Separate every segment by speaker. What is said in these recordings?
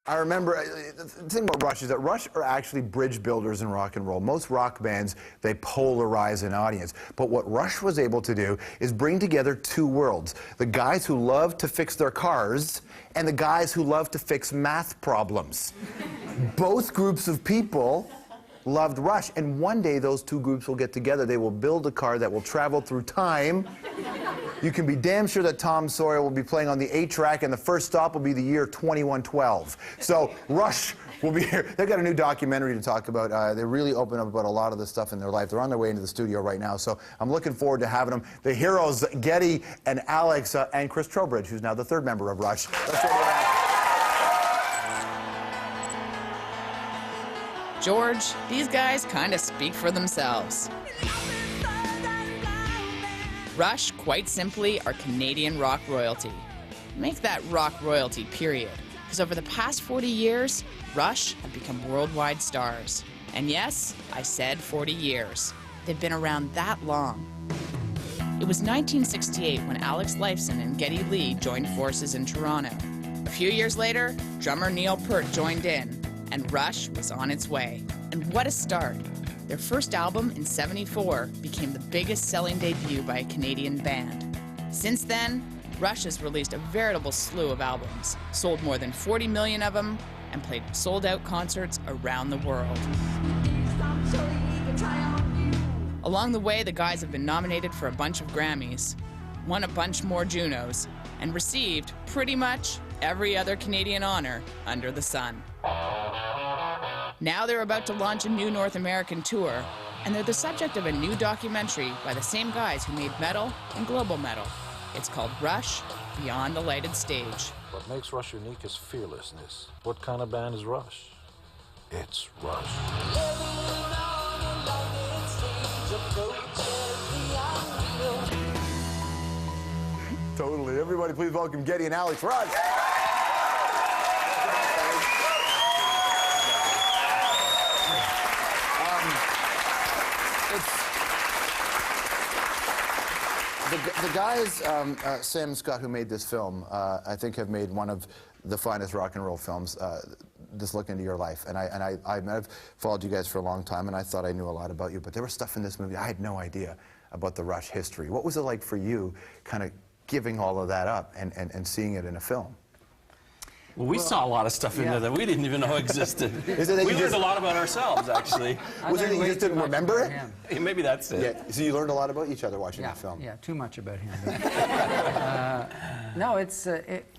Speaker 1: I remember, the thing about Rush is that Rush are actually bridge builders in rock and roll. Most rock bands, they polarize an audience. But what Rush was able to do is bring together two worlds. The guys who love to fix their cars and the guys who love to fix math problems. Both groups of people loved Rush. And one day those two groups will get together. They will build a car that will travel through time. You can be damn sure that Tom Sawyer will be playing on the 8-track, and the first stop will be the year 2112. So Rush will be here. They've got a new documentary to talk about. They really open up about a lot of the stuff in their life. They're on their way into the studio right now, so I'm looking forward to having them. The heroes, Geddy and Alex, and Chris Trowbridge, who's now the third member of Rush. Let's
Speaker 2: George, these guys kind of speak for themselves. Rush, quite simply, are Canadian rock royalty. Make that rock royalty, period. Because over the past 40 years, Rush have become worldwide stars. And yes, I said 40 years. They've been around that long. It was 1968 when Alex Lifeson and Geddy Lee joined forces in Toronto. A few years later, drummer Neil Peart joined in, and Rush was on its way. And what a start. Their first album in '74 became the biggest selling debut by a Canadian band. Since then, Rush has released a veritable slew of albums, sold more than 40 million of them, and played sold-out concerts around the world. Along the way, the guys have been nominated for a bunch of Grammys, won a bunch more Junos, and received pretty much every other Canadian honor under the sun. Now they're about to launch a new North American tour, and they're the subject of a new documentary by the same guys who made metal and global metal. It's called Rush, Beyond the Lighted Stage.
Speaker 3: What makes Rush unique is fearlessness. What kind of band is Rush? It's Rush.
Speaker 1: Totally. Everybody please welcome Geddy and Alex Rush. The guys, Sam and Scott, who made this film, I think have made one of the finest rock and roll films, This Look Into Your Life. And I've followed you guys for a long time, and I thought I knew a lot about you, but there was stuff in this movie I had no idea about the Rush history. What was it like for you, kind of giving all of that up and seeing it in a film?
Speaker 4: Well, we saw a lot of stuff in there that we didn't even know existed. We learned a lot about ourselves, actually.
Speaker 1: Was it that you just didn't remember it?
Speaker 4: Yeah, maybe that's it.
Speaker 1: Yeah. So you learned a lot about each other watching the film.
Speaker 5: Yeah, too much about him. No, it's,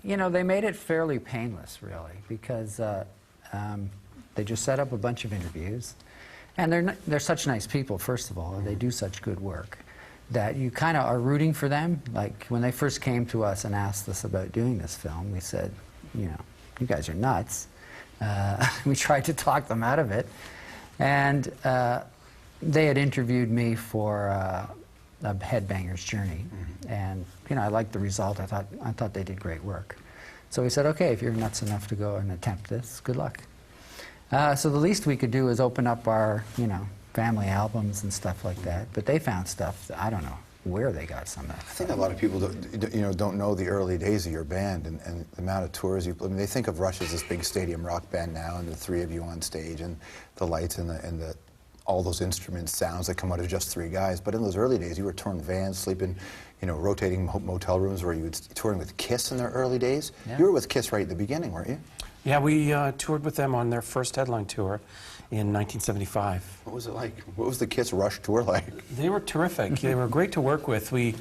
Speaker 5: you know, they made it fairly painless, really, because they just set up a bunch of interviews. And they're such nice people, first of all, and they do such good work that you kind of are rooting for them. Like, when they first came to us and asked us about doing this film, we said, you know, you guys are nuts. We tried to talk them out of it. And they had interviewed me for a Headbanger's Journey. And, you know, I liked the result. I thought they did great work. So we said, okay, if you're nuts enough to go and attempt this, good luck. So the least we could do is open up our, you know, family albums and stuff like that. But they found stuff that I don't know where they got some of that.
Speaker 1: I think a lot of people don't know the early days of your band and the amount of tours you. I mean, they think of Rush as this big stadium rock band now, and the three of you on stage, and the lights and the all those instrument sounds that come out of just three guys. But in those early days, you were touring vans, sleeping, you know, rotating motel rooms where you would touring with Kiss in their early days. Yeah. You were with Kiss right at the beginning, weren't you?
Speaker 4: Yeah, we toured with them on their first headline tour in 1975.
Speaker 1: What was it like? What was the Kiss Rush tour like?
Speaker 4: They were terrific. They were great to work with. We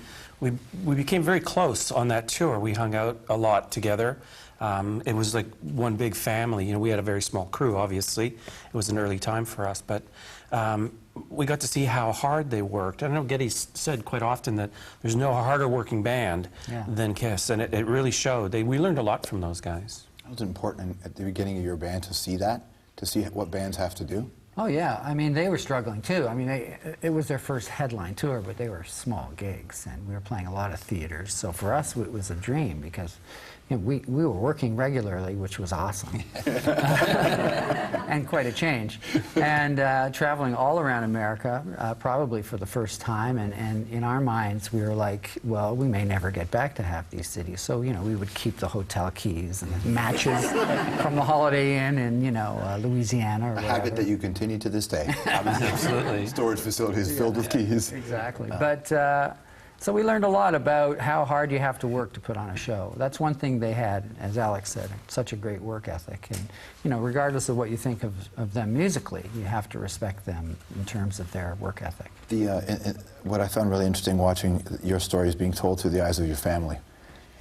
Speaker 4: became very close on that tour. We hung out a lot together. It was like one big family. You know, we had a very small crew, obviously. It was an early time for us, but we got to see how hard they worked. I know Geddy said quite often that there's no harder working band than Kiss, and it really showed. We learned a lot from those guys.
Speaker 1: It was important at the beginning of your band to see that, to see what bands have to do.
Speaker 5: Oh yeah, I mean, they were struggling too. I mean, it was their first headline tour, but they were small gigs, and we were playing a lot of theaters. So for us, it was a dream because, you know, we were working regularly, which was awesome, and quite a change, and traveling all around America, probably for the first time, and in our minds we were like, well, we may never get back to half these cities, so you know, we would keep the hotel keys and the matches from the Holiday Inn in, you know, Louisiana or whatever.
Speaker 1: A habit that you continue to this day.
Speaker 4: Absolutely.
Speaker 1: Storage facilities filled with keys.
Speaker 5: Exactly. But so we learned a lot about how hard you have to work to put on a show. That's one thing they had, as Alex said, such a great work ethic. And you know, regardless of what you think of them musically, you have to respect them in terms of their work ethic.
Speaker 1: What I found really interesting watching your stories being told through the eyes of your family.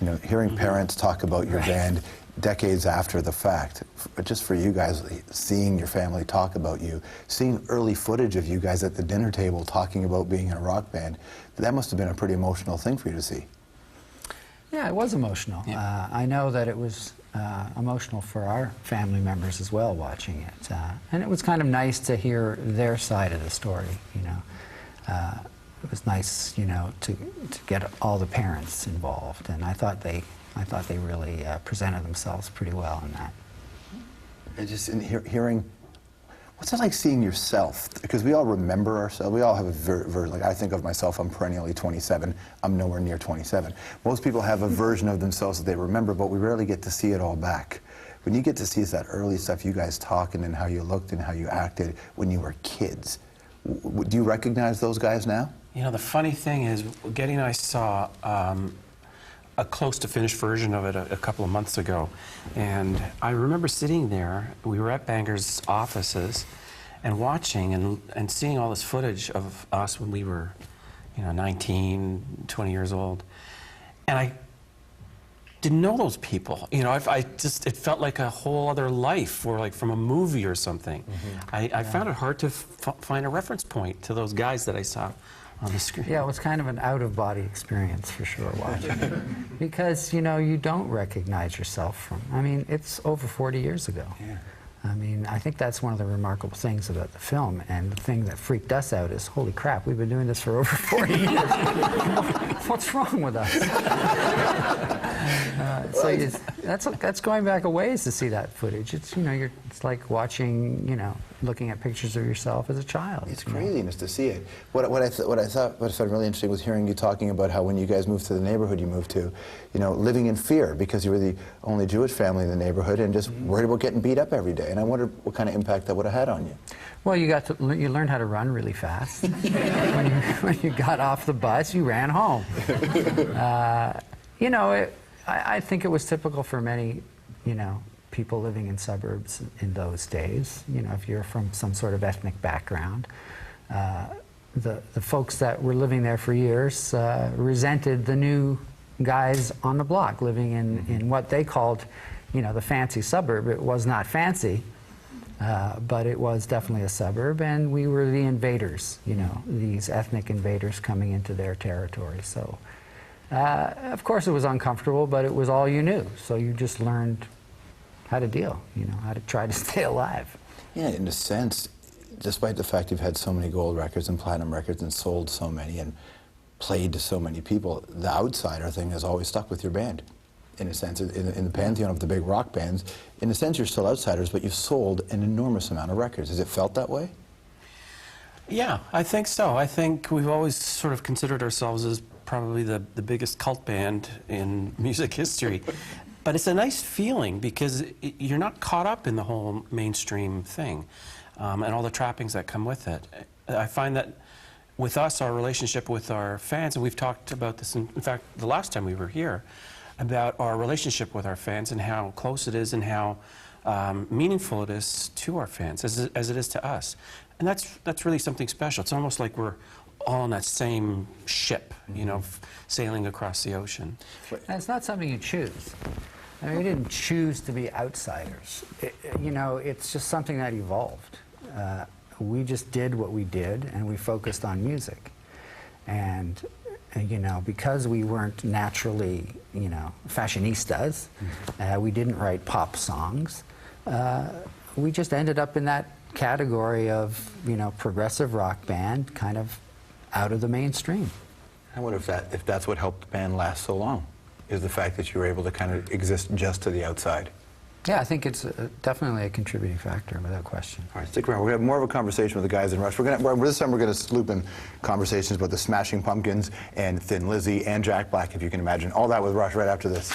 Speaker 1: You know, hearing parents talk about your band decades after the fact, just for you guys, seeing your family talk about you, seeing early footage of you guys at the dinner table talking about being in a rock band, that must have been a pretty emotional thing for you to see.
Speaker 5: Yeah, it was emotional.
Speaker 4: Yeah.
Speaker 5: I know that it was emotional for our family members as well watching it. And it was kind of nice to hear their side of the story, you know. It was nice, you know, to get all the parents involved, and I thought they really presented themselves pretty well in that.
Speaker 1: And just hearing, what's it like seeing yourself? Because we all remember ourselves. We all have a like I think of myself, I'm perennially 27. I'm nowhere near 27. Most people have a version of themselves that they remember, but we rarely get to see it all back. When you get to see that early stuff, you guys talking and how you looked and how you acted when you were kids, do you recognize those guys now?
Speaker 4: You know, the funny thing is, Getty and I saw a close to finished version of it a couple of months ago, and I remember sitting there. We were at Banger's offices and watching and seeing all this footage of us when we were, you know, 19, 20 years old, and I didn't know those people. You know, I just, it felt like a whole other life, or like from a movie or something. I found it hard to find a reference point to those guys that I saw on the screen.
Speaker 5: Yeah, it was kind of an out-of-body experience for sure watching it. Because, you know, you don't recognize yourself from, I mean, it's over 40 years ago.
Speaker 1: Yeah.
Speaker 5: I mean, I think that's one of the remarkable things about the film, and the thing that freaked us out is, holy crap, we've been doing this for over 40 years. What's wrong with us? That's going back a ways to see that footage. It's, you know, it's like watching, you know, looking at pictures of yourself as a child.
Speaker 1: It's craziness to see it. What I found really interesting was hearing you talking about how when you guys moved to the neighborhood you moved to, you know, living in fear because you were the only Jewish family in the neighborhood and just worried about getting beat up every day. And I wondered what kind of impact that would have had on you.
Speaker 5: Well, you learned how to run really fast. when you got off the bus, you ran home. You know, I think it was typical for many, you know, people living in suburbs in those days. You know, if you're from some sort of ethnic background, the folks that were living there for years resented the new guys on the block living in what they called, you know, the fancy suburb. It was not fancy, but it was definitely a suburb, and we were the invaders, you know, these ethnic invaders coming into their territory. So, of course, it was uncomfortable, but it was all you knew. So you just learned how to deal, you know, how to try to stay alive.
Speaker 1: Yeah, in a sense, despite the fact you've had so many gold records and platinum records and sold so many and played to so many people, the outsider thing has always stuck with your band. In a sense, in the pantheon of the big rock bands, in a sense you're still outsiders, but you've sold an enormous amount of records. Has it felt that way?
Speaker 4: Yeah, I think so. I think we've always sort of considered ourselves as probably the biggest cult band in music history. But it's a nice feeling because you're not caught up in the whole mainstream thing and all the trappings that come with it. I find that with us, our relationship with our fans, and we've talked about this, in fact, the last time we were here, about our relationship with our fans and how close it is and how meaningful it is to our fans as it is to us. And that's really something special. It's almost like we're all on that same ship, you know, sailing across the ocean.
Speaker 5: And it's not something you choose. I mean, we didn't choose to be outsiders. You know, it's just something that evolved. We just did what we did, and we focused on music. And you know, because we weren't naturally, you know, fashionistas, we didn't write pop songs, we just ended up in that category of, you know, progressive rock band, kind of out of the mainstream.
Speaker 1: I wonder if that's what helped the band last so long. is the fact that you were able to kind of exist just to the outside.
Speaker 5: Yeah, I think it's definitely a contributing factor, without question.
Speaker 1: All right, stick around. We're going to have more of a conversation with the guys in Rush. This time we're going to loop in conversations about the Smashing Pumpkins and Thin Lizzy and Jack Black, if you can imagine. All that with Rush right after this.